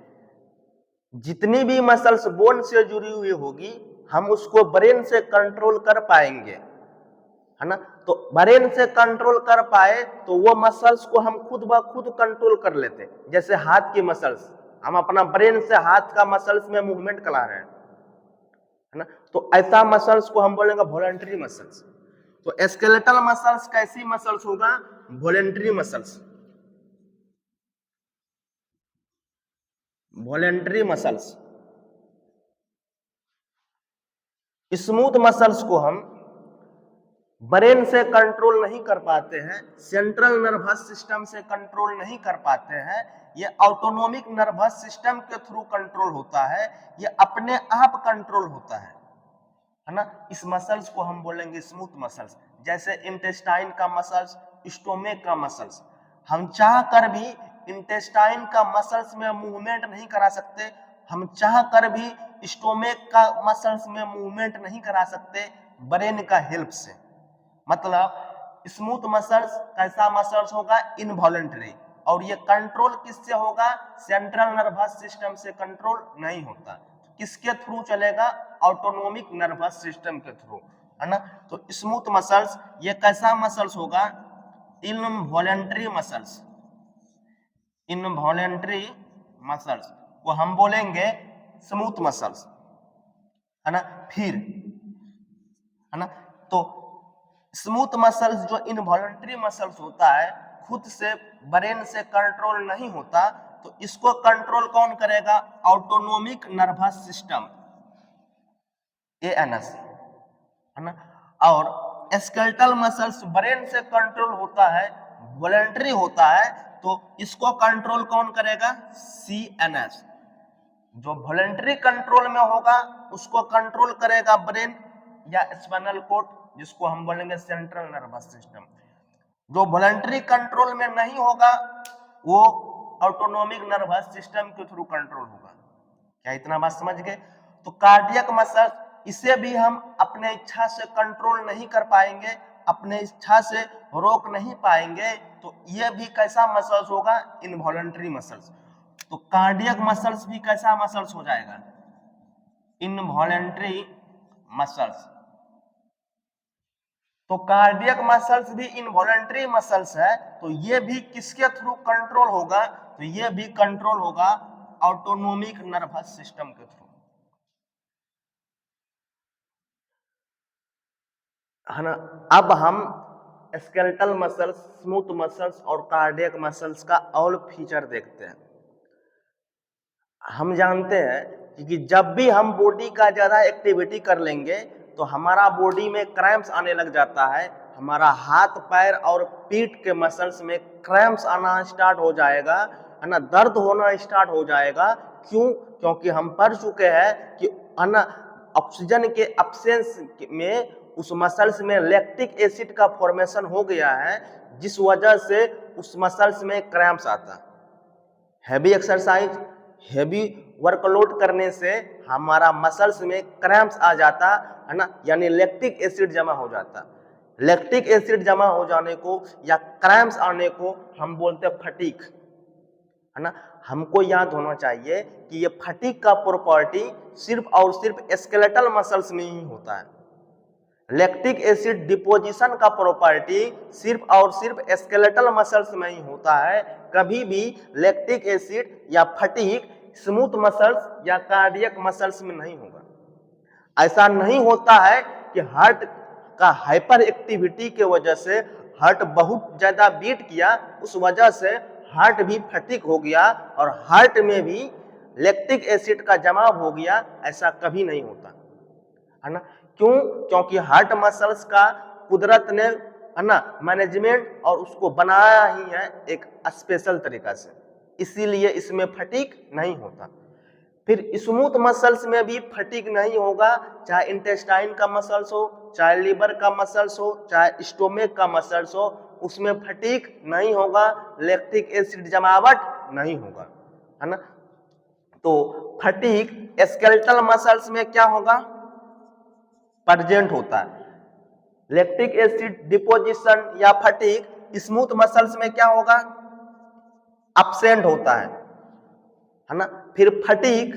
जितनी भी मसल्स बोन से जुड़ी हुई होगी हम उसको ब्रेन से कंट्रोल कर पाएंगे, है ना। तो ब्रेन से कंट्रोल कर पाए तो वो मसल्स को हम खुद ब खुद कंट्रोल कर लेते हैं। जैसे हाथ की मसल्स, हम अपना ब्रेन से हाथ का मसल्स में मूवमेंट करा रहे हैं, है ना। तो ऐसा मसल्स को हम बोलेंगे वॉलंटरी मसल्स। तो स्केलेटल मसल्स कैसी मसल्स होगा? Voluntary muscles, voluntary muscles. Smooth muscles को हम ब्रेन से कंट्रोल नहीं कर पाते हैं, सेंट्रल नर्वस सिस्टम से कंट्रोल नहीं कर पाते हैं, ये ऑटोनोमिक नर्वस सिस्टम के थ्रू कंट्रोल होता है, ये अपने आप कंट्रोल होता है ना। इस मसल्स को हम बोलेंगे स्मूथ मसल्स। जैसे इंटेस्टाइन का मसल्स, स्टोमेक का मसल्स, हम चाह कर भी इंटेस्टाइन का मसल्स में मूवमेंट नहीं करा सकते, हम चाह कर भी स्टोमेक का मसल्स में मूवमेंट नहीं करा सकते ब्रेन का हेल्प से। मतलब स्मूथ मसल्स कैसा मसल्स होगा? इनवॉलंटरी, और ये कंट्रोल किससे होगा? सेंट्रल नर्वस सिस्टम से कंट्रोल नहीं होता। किसके थ्रू चलेगा? ऑटोनोमिक नर्वस सिस्टम के थ्रू, है ना। तो स्मूथ मसल्स ये कैसा मसल्स होगा? इनवॉलंटरी मसल्स, इनवॉलंटरी मसल्स को हम बोलेंगे स्मूथ मसल्स, है ना। फिर, है ना, तो स्मूथ मसल्स जो इनवॉलंटरी मसल्स होता है, खुद से ब्रेन से कंट्रोल नहीं होता, तो इसको कंट्रोल कौन करेगा? ऑटोनोमिक नर्वस सिस्टम, एएनएस, है ना। और स्केलेटल मसल्स ब्रेन से कंट्रोल होता है, वॉलंटरी होता है, तो इसको कंट्रोल कौन करेगा? सीएनएस। जो वॉलंटरी कंट्रोल में होगा उसको कंट्रोल करेगा ब्रेन या स्पाइनल कोर्ड, जिसको हम बोलेंगे सेंट्रल नर्वस सिस्टम। जो वॉलंटरी कंट्रोल में नहीं होगा वो ऑटोनोमिक नर्वस सिस्टम के थ्रू कंट्रोल होगा। क्या इतना बात समझ गए? तो कार्डियक मसल, इसे भी हम अपने इच्छा से कंट्रोल नहीं कर पाएंगे, अपने इच्छा से रोक नहीं पाएंगे, तो ये भी कैसा मसल्स होगा? Involuntary muscles. तो कार्डियक मसल्स भी कैसा मसल्स हो जाएगा? Involuntary muscles. तो कार्डियक मसल्स भी इनवॉलंटरी मसल्स है, तो ये भी किसके थ्रू कंट्रोल होगा? तो ये भी कंट्रोल होगा ऑटोनोमिक नर्वस सिस्टम के थ्रू, है ना। अब हम स्केलेटल मसल्स, स्मूथ मसल्स और कार्डियक मसल्स का और फीचर देखते हैं। हम जानते हैं कि जब भी हम बॉडी का ज्यादा एक्टिविटी कर लेंगे तो हमारा बॉडी में क्रैम्प्स आने लग जाता है, हमारा हाथ पैर और पीठ के मसल्स में क्रैम्प्स आना स्टार्ट हो जाएगा, है ना, दर्द होना स्टार्ट हो जाएगा। क्यों? क्योंकि हम पढ़ चुके हैं कि, है ना, ऑक्सीजन के एब्सेंस में उस मसल्स में लैक्टिक एसिड का फॉर्मेशन हो गया है, जिस वजह से उस मसल्स में क्रैम्प्स आता। हैवी एक्सरसाइज, हैवी वर्कलोड करने से हमारा मसल्स में क्रैम्प्स आ जाता, है ना, यानी लैक्टिक एसिड जमा हो जाता। लैक्टिक एसिड जमा हो जाने को या क्रैम्प्स आने को हम बोलते हैं फटीग, है ना। हमको याद होना चाहिए कि ये फटीग का प्रॉपर्टी सिर्फ और सिर्फ स्केलेटल मसल्स में ही होता है। लैक्टिक एसिड डिपोजिशन का प्रॉपर्टी सिर्फ और सिर्फ स्केलेटल मसल्स में ही होता है। कभी भी लैक्टिक एसिड या फटीग स्मूथ मसल्स या कार्डियक मसल्स में नहीं होगा। ऐसा नहीं होता है कि हार्ट का हाइपर एक्टिविटी के वजह से हार्ट बहुत ज्यादा बीट किया, उस वजह से हार्ट भी फटीग हो गया और हार्ट में भी लैक्टिक एसिड का जमाव हो गया, ऐसा कभी नहीं होता, है ना। क्यों? क्योंकि हार्ट मसल्स का कुदरत ने, है ना, मैनेजमेंट और उसको बनाया ही है एक स्पेशल तरीका से। इसीलिए इसमें फटीग नहीं होता। फिर स्मूथ मसल्स में भी फटीग नहीं होगा, चाहे इंटेस्टाइन का मसल्स हो, चाहे लीवर का मसल्स हो, चाहे स्टोमेक का मसल्स हो, उसमें फटीग नहीं होगा, लैक्टिक एसिड जमावट नहीं होगा, है ना। तो फटीग स्केलेटल मसल्स में क्या होगा, प्रेजेंट होता है। लैक्टिक एसिड डिपोजिशन या फटीग स्मूथ मसल्स में क्या होगा, एब्सेंट होता है ना। फिर फटीग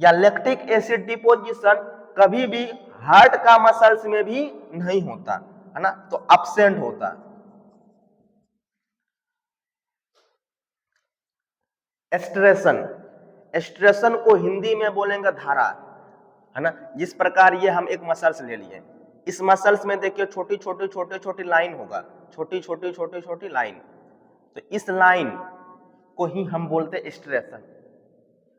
या लैक्टिक एसिड डिपोजिशन कभी भी हार्ट का मसल्स में भी नहीं होता, है ना, तो एब्सेंट होता है। एस्ट्रेशन, एस्ट्रेशन को हिंदी में बोलेंगे धारा, है ना। जिस प्रकार ये हम एक मसल्स ले लिए, इस मसल्स में देखिए छोटी छोटी छोटी छोटी लाइन होगा, छोटी छोटी छोटी छोटी लाइन, तो इस लाइन को ही हम बोलते एस्ट्रेशन,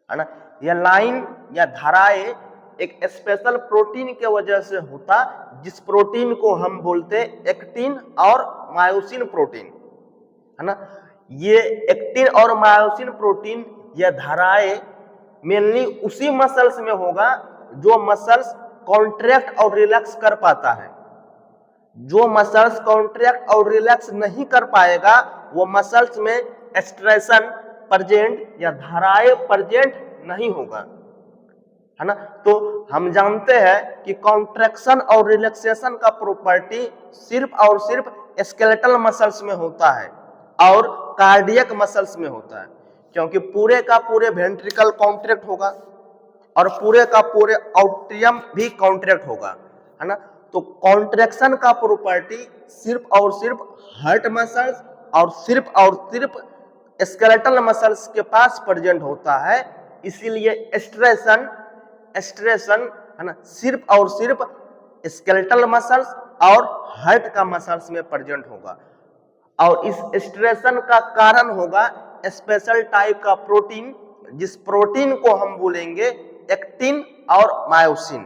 है ना। यह लाइन या धाराएं एक स्पेशल प्रोटीन के वजह से होता, जिस प्रोटीन को हम बोलते एक्टिन और मायोसिन प्रोटीन, है ना। ये एक्टिन और मायोसिन प्रोटीन या धाराएं मेनली उसी मसल्स में होगा जो मसल्स कॉन्ट्रैक्ट और रिलैक्स कर पाता है। जो मसल्स कॉन्ट्रैक्ट और रिलैक्स नहीं कर पाएगा वो मसल्स में एस्ट्रेशन प्रेजेंट या धाराएं प्रेजेंट नहीं होगा, है ना। तो हम जानते हैं कि कॉन्ट्रैक्शन और रिलैक्सेशन का प्रॉपर्टी सिर्फ और सिर्फ स्केलेटल मसल्स में होता है और कार्डियक मसल्स में होता है, क्योंकि पूरे का पूरे वेंट्रिकल कॉन्ट्रैक्ट होगा और पूरे का पूरे ऑट्रियम भी कॉन्ट्रैक्ट होगा, है ना। तो कॉन्ट्रैक्शन का प्रॉपर्टी सिर्फ और सिर्फ हार्ट मसल्स और सिर्फ स्केलेटल मसल्स के पास प्रेजेंट होता है। इसीलिए एस्ट्रेशन है ना, सिर्फ और सिर्फ स्केलेटल मसल्स और हार्ट का मसल्स में प्रेजेंट होगा। और इस एस्ट्रेशन का कारण होगा स्पेशल टाइप का प्रोटीन, जिस प्रोटीन को हम बोलेंगे एक्टिन और मायोसिन।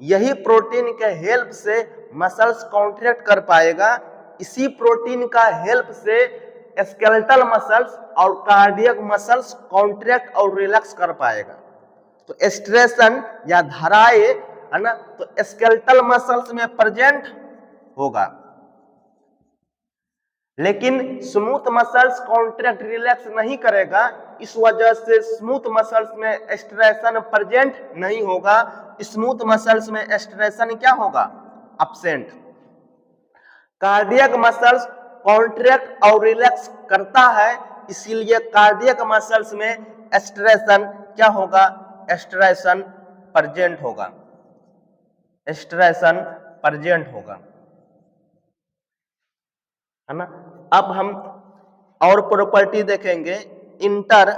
यही प्रोटीन के हेल्प से मसल्स कॉन्ट्रैक्ट कर पाएगा, इसी प्रोटीन का हेल्प से स्केलेटल मसल्स और कार्डियक मसल्स कॉन्ट्रैक्ट और रिलैक्स कर पाएगा। तो एस्ट्रेशन या धाराएं, है ना, तो स्केलेटल मसल्स में प्रेजेंट होगा, लेकिन स्मूथ मसल्स कॉन्ट्रैक्ट रिलैक्स नहीं करेगा, इस वजह से स्मूथ मसल्स में एस्ट्रेशन प्रेजेंट नहीं होगा। स्मूथ मसल्स में एस्ट्रेशन क्या होगा, एब्सेंट। कार्डियक मसल्स कॉन्ट्रैक्ट और रिलैक्स करता है, इसीलिए कार्डियक मसल्स में एस्ट्रेशन क्या होगा, एस्ट्रेशन प्रेजेंट होगा, एस्ट्रेशन प्रेजेंट होगा, है ना। अब हम और प्रॉपर्टी देखेंगे, इंटर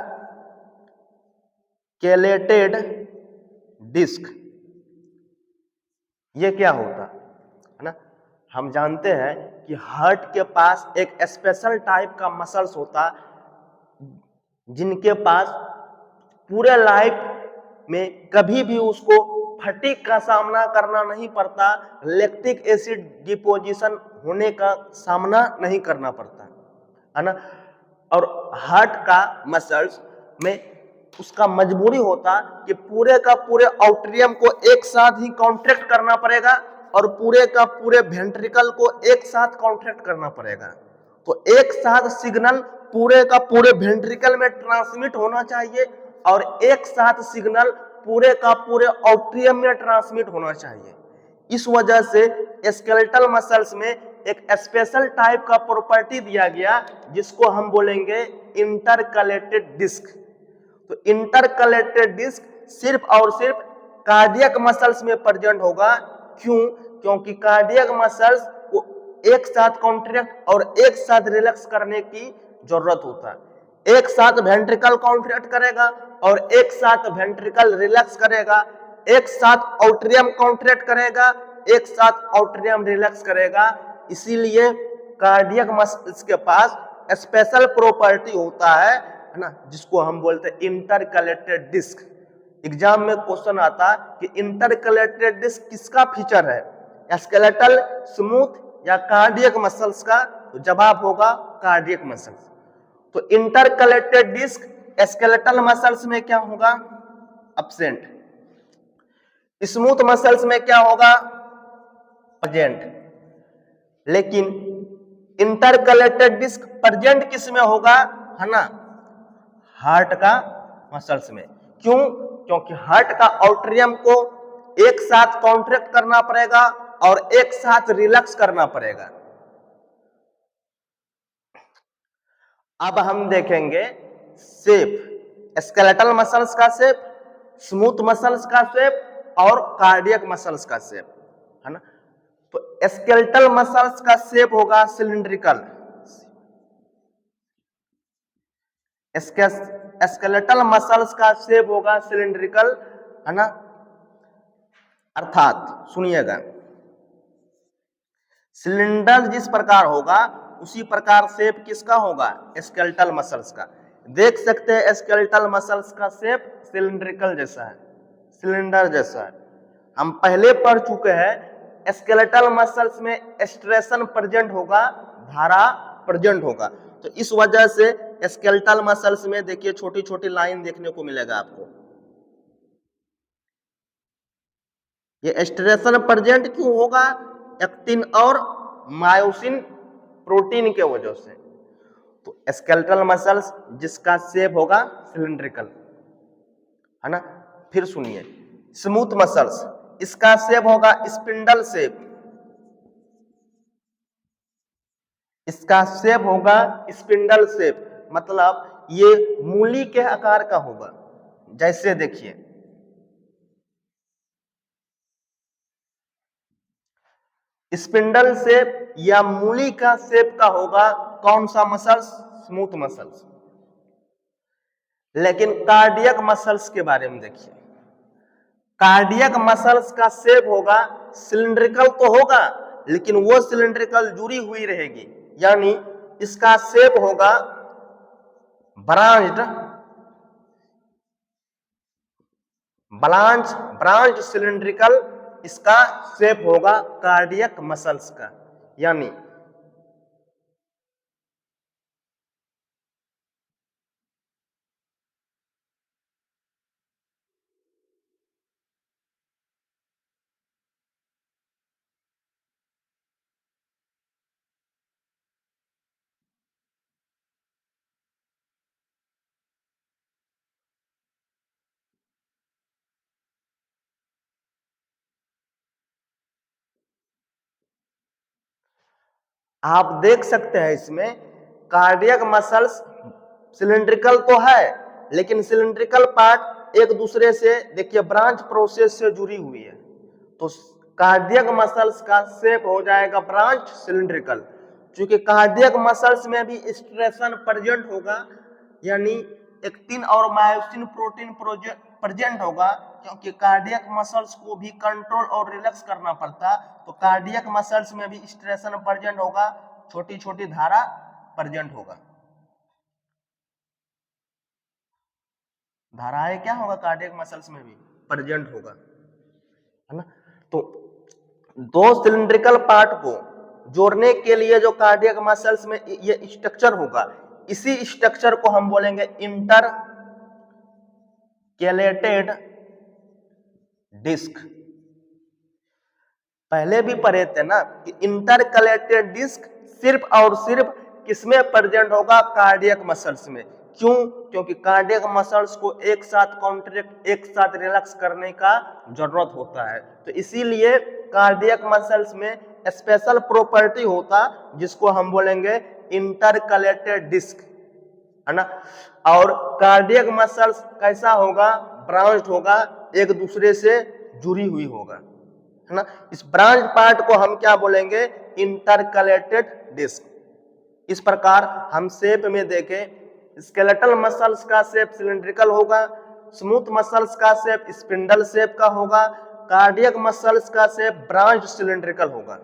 कैलेटेड डिस्क, ये क्या होता है ना। हम जानते हैं कि हार्ट के पास एक स्पेशल टाइप का मसल्स होता, जिनके पास पूरे लाइफ में कभी भी उसको फटीग का सामना करना नहीं पड़ता, लैक्टिक एसिड डिपोजिशन होने का सामना नहीं करना पड़ता, है ना। और हार्ट का मसल्स में उसका मजबूरी होता कि पूरे का पूरे ऑट्रियम को एक साथ ही कॉन्ट्रैक्ट करना पड़ेगा और पूरे का पूरे वेंट्रिकल को एक साथ कॉन्ट्रैक्ट करना पड़ेगा। तो एक साथ सिग्नल पूरे का पूरे वेंट्रिकल में ट्रांसमिट होना चाहिए और एक साथ सिग्नल पूरे का पूरे ऑट्रियम में ट्रांसमिट होना चाहिए। इस वजह से स्केलेटल मसल्स में एक स्पेशल टाइप का प्रॉपर्टी दिया गया, जिसको हम बोलेंगे इंटरकलेटेड डिस्क। तो इंटरकलेटेड डिस्क सिर्फ और सिर्फ कार्डियक मसल्स में प्रेजेंट होगा। क्यों? क्योंकि कार्डियक मसल्स को एक साथ कॉन्ट्रैक्ट और एक साथ रिलैक्स करने की जरूरत होता है। एक साथ वेंट्रिकल कॉन्ट्रैक्ट करेगा और एक साथ वेंट्रिकल रिलैक्स करेगा, एक साथ ऑट्रियम कॉन्ट्रैक्ट करेगा, एक साथ ऑट्रियम रिलैक्स करेगा। इसीलिए कार्डियक मसल्स के पास स्पेशल प्रॉपर्टी होता है ना, जिसको हम बोलते हैं इंटरकलेटेड डिस्क। एग्जाम में क्वेश्चन आता कि इंटरकलेटेड डिस्क किसका फीचर है, स्केलेटल, स्मूथ या कार्डियक मसल्स का? तो जवाब होगा कार्डियक मसल्स। तो इंटरकलेक्टेड डिस्क स्केलेटल मसल्स में क्या होगा? एब्सेंट। स्मूथ मसल्स में क्या होगा? प्रेजेंट। लेकिन इंटरकलेक्टेड डिस्क प्रेजेंट किस में होगा? है ना, हार्ट का मसल्स में। क्यों? क्योंकि हार्ट का ऑट्रियम को एक साथ कॉन्ट्रैक्ट करना पड़ेगा और एक साथ रिलैक्स करना पड़ेगा। अब हम देखेंगे शेप, स्केलेटल मसल्स का शेप, स्मूथ मसल्स का शेप और कार्डियक मसल्स का शेप, है ना। तो स्केलेटल मसल्स का शेप होगा सिलिंड्रिकल। स्केलेटल मसल्स का शेप होगा सिलिंड्रिकल, है ना। अर्थात सुनिएगा, सिलेंडर जिस प्रकार होगा उसी प्रकार शेप किसका होगा? स्केलेटल मसल्स का। देख सकते हैं स्केलेटल मसल्स का शेप सिलिंड्रिकल जैसा है, सिलेंडर जैसा है। हम पहले पढ़ चुके हैं स्केलेटल मसल्स में स्ट्रेशन प्रेजेंट होगा, धारा प्रेजेंट होगा। तो इस वजह से स्केलेटल मसल्स में देखिए छोटी छोटी लाइन देखने को मिलेगा आपको। ये स्ट्रेशन प्रेजेंट क्यों होगा? एक्टिन और मायोसिन प्रोटीन के वजह से। तो स्केलेटल मसल्स जिसका शेप होगा सिलिंड्रिकल, है ना। फिर सुनिए स्मूथ मसल्स, इसका शेप होगा स्पिंडल शेप, इसका शेप होगा स्पिंडल शेप, मतलब ये मूली के आकार का होगा। जैसे देखिए स्पिंडल शेप या मूली का शेप का होगा कौन सा मसल्स? Smooth muscles. लेकिन कार्डियक मसल्स के बारे में देखिए, कार्डियक मसल्स का शेप होगा सिलिंड्रिकल तो होगा, लेकिन वो सिलिंड्रिकल जुड़ी हुई रहेगी, यानी इसका शेप होगा ब्रांच्ड, ब्रांच सिलिंड्रिकल, इसका शेप होगा कार्डियक मसल्स का। यानी आप देख सकते हैं इसमें कार्डियक मसल्स सिलिंड्रिकल तो है, लेकिन सिलिंड्रिकल पार्ट एक दूसरे से देखिए ब्रांच प्रोसेस से जुड़ी हुई है। तो कार्डियक मसल्स का शेप हो जाएगा ब्रांच सिलिंड्रिकल। क्योंकि कार्डियक मसल्स में भी स्ट्रेशन प्रेजेंट होगा, यानी एक्टिन और मायोसिन प्रोटीन प्रेजेंट होगा, क्योंकि कार्डियक मसल्स को भी कंट्रोल और रिलैक्स करना पड़ता। तो कार्डियक मसल्स में भी स्ट्रेशन प्रेजेंट होगा, छोटी छोटी धारा प्रेजेंट होगा। धाराएं क्या होगा? कार्डियक मसल्स में भी प्रेजेंट होगा, है ना। तो दो सिलिंड्रिकल पार्ट को जोड़ने के लिए जो कार्डियक मसल्स में ये स्ट्रक्चर होगा, इसी स्ट्रक्चर को हम बोलेंगे इंटरकैलेटेड डिस्क। पहले भी पढ़े थे ना कि इंटरकलेक्टेड डिस्क सिर्फ और सिर्फ किसमें प्रेजेंट होगा? कार्डियक मसल्स में। क्यों? क्योंकि कार्डियक मसल्स को एक साथ कॉन्ट्रैक्ट, एक साथ रिलैक्स करने का जरूरत होता है। तो इसीलिए कार्डियक मसल्स में स्पेशल प्रॉपर्टी होता, जिसको हम बोलेंगे इंटरकलेक्टेड डिस्क, है ना। और कार्डियक मसल्स कैसा होगा? ब्रांच्ड होगा, एक दूसरे से जुड़ी हुई होगा, है ना। इस ब्रांच पार्ट को हम क्या बोलेंगे? Intercalated disc. इस प्रकार हम शेप में देखें, स्केलेटल मसल्स का शेप सिलिंड्रिकल होगा, स्मूथ मसल्स का शेप स्पिंडल शेप का होगा, कार्डियक मसल्स का शेप ब्रांच सिलिंड्रिकल होगा।